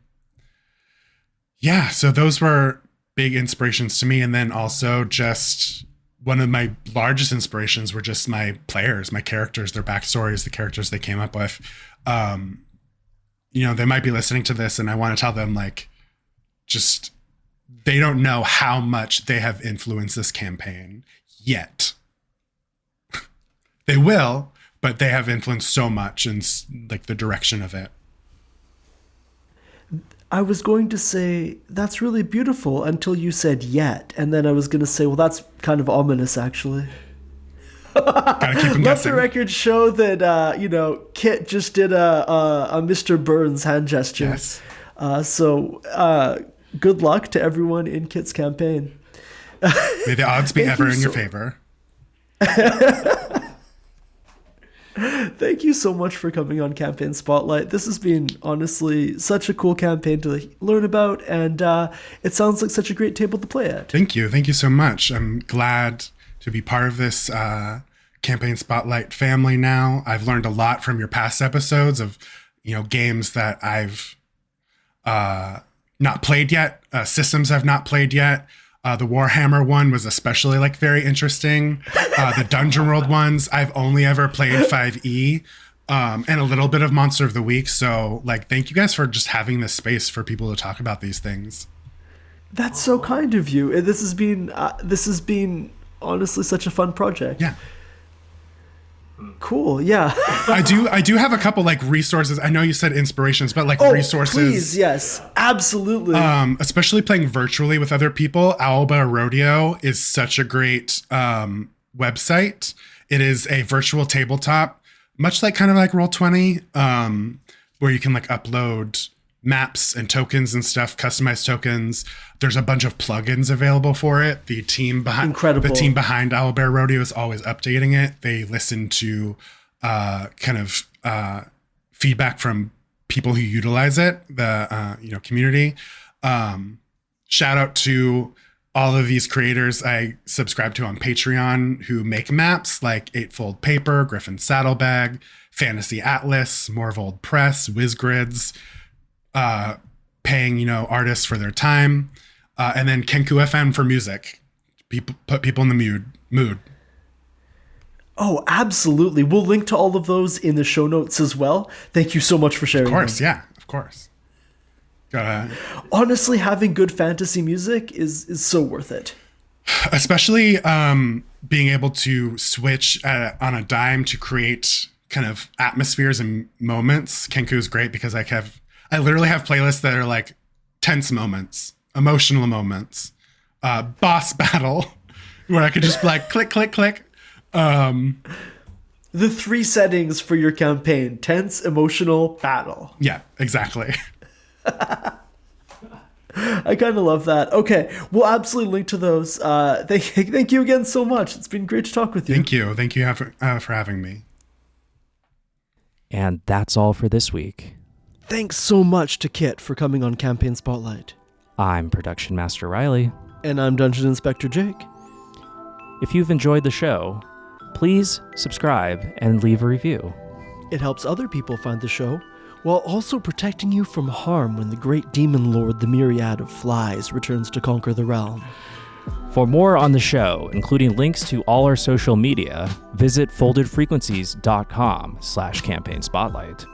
so those were big inspirations to me. And then also just one of my largest inspirations were just my players, my characters, their backstories, the characters they came up with. You know, they might be listening to this and I want to tell them, like, just, they don't know how much they have influenced this campaign yet. They will, but they have influenced so much in like the direction of it. I was going to say, that's really beautiful until you said yet. And then I was going to say, well, that's kind of ominous, actually. Gotta keep them Let guessing. the record show that, you know, Kit just did a Mr. Burns hand gesture. Yes. So good luck to everyone in Kit's campaign. May the odds be Thank ever you in your so- favor. Thank you so much for coming on Campaign Spotlight. This has been, honestly, such a cool campaign to learn about, and it sounds like such a great table to play at. Thank you. Thank you so much. I'm glad to be part of this Campaign Spotlight family now. I've learned a lot from your past episodes of, you know, games that I've not played yet, systems I've not played yet. The Warhammer one was especially like very interesting. The Dungeon World ones, I've only ever played 5e and a little bit of Monster of the Week. So like, thank you guys for just having this space for people to talk about these things. That's so kind of you. This has been honestly such a fun project. Yeah. Cool. Yeah. I do have a couple like resources. I know you said inspirations, but like resources. Please, yes, absolutely. Especially playing virtually with other people. Alba Rodeo is such a great website. It is a virtual tabletop, much like kind of like Roll20, where you can like upload maps and tokens and stuff, customized tokens. There's a bunch of plugins available for it. The team behind Owlbear Rodeo is always updating it. They listen to kind of feedback from people who utilize it, the community. Shout out to all of these creators I subscribe to on Patreon who make maps like Eightfold Paper, Griffin Saddlebag, Fantasy Atlas, More of Old Press, WizGrids, paying, artists for their time. And then Kenku FM for music. Put people in the mood. Oh, absolutely. We'll link to all of those in the show notes as well. Thank you so much for sharing. Of course, them. yeah, of course. Honestly, having good fantasy music is so worth it. Especially being able to switch on a dime to create kind of atmospheres and moments. Kenku is great because I literally have playlists that are like tense moments, emotional moments, boss battle, where I could just be like click, click, click. The 3 settings for your campaign: tense, emotional, battle. Yeah, exactly. I kind of love that. Okay, we'll absolutely link to those. Thank you again so much. It's been great to talk with you. Thank you. Thank you for having me. And that's all for this week. Thanks so much to Kit for coming on Campaign Spotlight. I'm Production Master Riley. And I'm Dungeon Inspector Jake. If you've enjoyed the show, please subscribe and leave a review. It helps other people find the show, while also protecting you from harm when the great demon lord, the Myriad of Flies, returns to conquer the realm. For more on the show, including links to all our social media, visit foldedfrequencies.com/campaign spotlight.